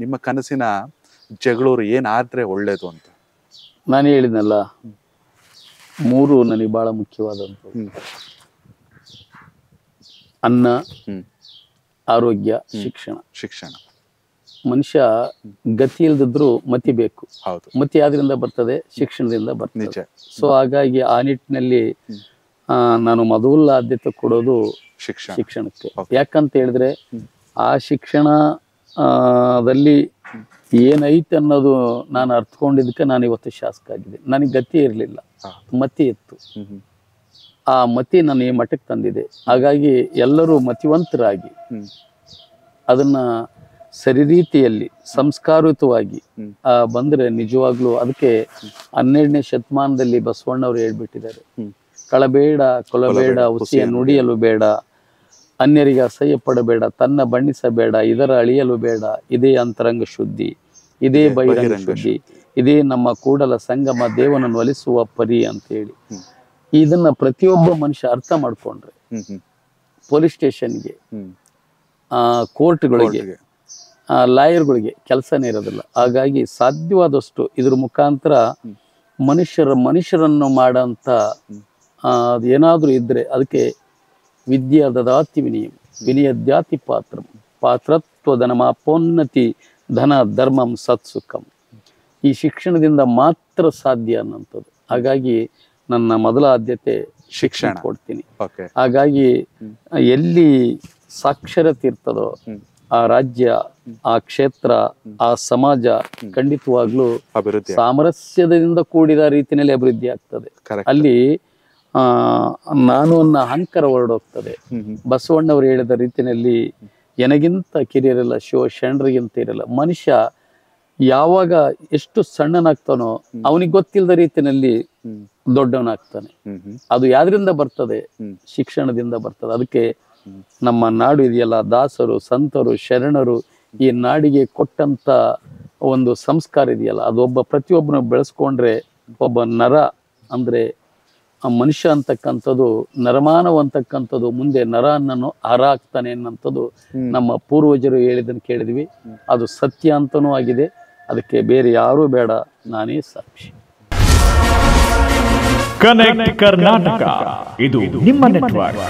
ನಿಮ್ಮ ಕನಸಿನ ಜಗಳೂರು ಏನಾದ್ರೆ ಒಳ್ಳೇದು ಅಂತ? ನಾನು ಹೇಳಿದ್ನಲ್ಲ, 3 ನನಗೆ ಬಹಳ ಮುಖ್ಯವಾದಂಥದ್ದು: ಅನ್ನ, ಆರೋಗ್ಯ, ಶಿಕ್ಷಣ. ಮನುಷ್ಯ ಗತಿ ಇಲ್ದಿದ್ರು ಮತಿ ಬೇಕು. ಮತಿ ಯಾವ್ದ್ರಿಂದ ಬರ್ತದೆ? ಶಿಕ್ಷಣದಿಂದ ಬರ್ತದೆ. ಸೊ ಹಾಗಾಗಿ ಆ ನಿಟ್ಟಿನಲ್ಲಿ ನಾನು ಮೊದಲ ಆದ್ಯತೆ ಕೊಡೋದು ಶಿಕ್ಷಣಕ್ಕೆ. ಯಾಕಂತ ಹೇಳಿದ್ರೆ ಆ ಶಿಕ್ಷಣದಲ್ಲಿ ಏನೈತೆ ಅನ್ನೋದು ನಾನು ಅರ್ಥಕೊಂಡಿದ್ದಕ್ಕೆ ನಾನು ಇವತ್ತು ಶಾಸಕ ಆಗಿದೆ. ನನಗೆ ಗತಿ ಇರಲಿಲ್ಲ, ಮತಿ ಇತ್ತು. ಆ ಮತಿ ನಾನು ಈ ಮಟ್ಟಕ್ಕೆ ತಂದಿದೆ. ಹಾಗಾಗಿ ಎಲ್ಲರೂ ಮತಿವಂತರಾಗಿ ಅದನ್ನ ಸರಿ ರೀತಿಯಲ್ಲಿ ಸಂಸ್ಕಾರಯುತವಾಗಿ ಬಂದ್ರೆ ನಿಜವಾಗ್ಲೂ ಅದಕ್ಕೆ 12ನೇ ಶತಮಾನದಲ್ಲಿ ಬಸವಣ್ಣವರು ಹೇಳ್ಬಿಟ್ಟಿದ್ದಾರೆ: ಕಳಬೇಡ, ಕೊಲಬೇಡ, ಹುಸಿಯ ನುಡಿಯಲು ಬೇಡ, ಅನ್ಯರಿಗೆ ಅಸಹ್ಯ ಪಡಬೇಡ, ತನ್ನ ಬಣ್ಣಿಸಬೇಡ, ಇದರ ಅಳಿಯಲು ಬೇಡ, ಇದೇ ಅಂತರಂಗ ಶುದ್ಧಿ, ಇದೇ ಬಹಿರಂಗ ಶುದ್ಧಿ, ಇದೇ ನಮ್ಮ ಕೂಡಲ ಸಂಗಮ ದೇವನನ್ನು ಒಲಿಸುವ ಪರಿ ಅಂತ ಹೇಳಿ. ಇದನ್ನ ಪ್ರತಿಯೊಬ್ಬ ಮನುಷ್ಯ ಅರ್ಥ ಮಾಡ್ಕೊಂಡ್ರೆ ಪೊಲೀಸ್ ಸ್ಟೇಷನ್ಗೆ, ಕೋರ್ಟ್ಗಳಿಗೆ, ಲಾಯರ್ಗಳಿಗೆ ಕೆಲಸನೇ ಇರೋದಿಲ್ಲ. ಹಾಗಾಗಿ ಸಾಧ್ಯವಾದಷ್ಟು ಇದ್ರ ಮುಖಾಂತರ ಮನುಷ್ಯರನ್ನು ಮಾಡಂತ ಏನಾದ್ರೂ ಇದ್ರೆ ಅದಕ್ಕೆ ವಿದ್ಯಾ ದದಾತಿ ವಿನಯಂ ವಿನಯದ್ಯಾತಿ ಪಾತ್ರಂ ಪಾತ್ರತ್ವಧನಮಾಪೋನ್ನತಿ ಧನ ಧರ್ಮಂ ಸತ್ಸುಖಂ. ಈ ಶಿಕ್ಷಣದಿಂದ ಮಾತ್ರ ಸಾಧ್ಯ ಅನ್ನೋಂಥದ್ದು. ಹಾಗಾಗಿ ನನ್ನ ಮೊದಲ ಆದ್ಯತೆ ಶಿಕ್ಷಣ ಕೊಡ್ತೀನಿ. ಹಾಗಾಗಿ ಎಲ್ಲಿ ಸಾಕ್ಷರತೆ ಇರ್ತದೋ ಆ ರಾಜ್ಯ, ಆ ಕ್ಷೇತ್ರ, ಆ ಸಮಾಜ ಖಂಡಿತವಾಗ್ಲೂ ಸಾಮರಸ್ಯದಿಂದ ಕೂಡಿದ ರೀತಿಯಲ್ಲಿ ಅಭಿವೃದ್ಧಿ ಆಗ್ತದೆ. ಅಲ್ಲಿ ನಾನು ಅನ್ನೋ ಅಹಂಕಾರ ಹೊರಡೋಗ್ತದೆ. ಬಸವಣ್ಣವರು ಹೇಳಿದ ರೀತಿಯಲ್ಲಿ ಎನಗಿಂತ ಕಿರಿಯರಿಲ್ಲ, ಶರಣರಿಗಿಂತ ಇರಲ್ಲ. ಮನುಷ್ಯ ಯಾವಾಗ ಎಷ್ಟು ಸಣ್ಣನಾಗ್ತಾನೋ ಅವನಿಗೆ ಗೊತ್ತಿಲ್ಲದ ರೀತಿಯಲ್ಲಿ ದೊಡ್ಡವನಾಗ್ತಾನೆ. ಅದು ಯಾವ್ದ್ರಿಂದ ಬರ್ತದೆ? ಶಿಕ್ಷಣದಿಂದ ಬರ್ತದೆ. ಅದಕ್ಕೆ ನಮ್ಮ ನಾಡು ಇದೆಯಲ್ಲ, ದಾಸರು, ಸಂತರು, ಶರಣರು ಈ ನಾಡಿಗೆ ಕೊಟ್ಟಂತ ಒಂದು ಸಂಸ್ಕಾರ ಇದೆಯಲ್ಲ, ಅದೊಬ್ಬ ಪ್ರತಿಯೊಬ್ಬನ ಬೆಳೆಸ್ಕೊಂಡ್ರೆ ಒಬ್ಬ ನರ ಅಂದ್ರೆ ಆ ಮನುಷ್ಯ ಅಂತಕ್ಕಂಥದ್ದು, ನರಮಾನವ ಅಂತಕ್ಕಂಥದ್ದು ಮುಂದೆ ನರ ಅನ್ನೋ ಹರ ಆಗ್ತಾನೆ ಅನ್ನೋಂಥದ್ದು ನಮ್ಮ ಪೂರ್ವಜರು ಹೇಳಿದ್ದನ್ನು ಕೇಳಿದ್ವಿ. ಅದು ಸತ್ಯ ಅಂತನೂ ಆಗಿದೆ. ಅದಕ್ಕೆ ಬೇರೆ ಯಾರೂ ಬೇಡ, ನಾನೇ ಸಾಕ್ಷಿ. ಕನೆಕ್ಟ್ ಕರ್ನಾಟಕ, ಇದು ನಿಮ್ಮ ನೆಟ್ವರ್ಕ್.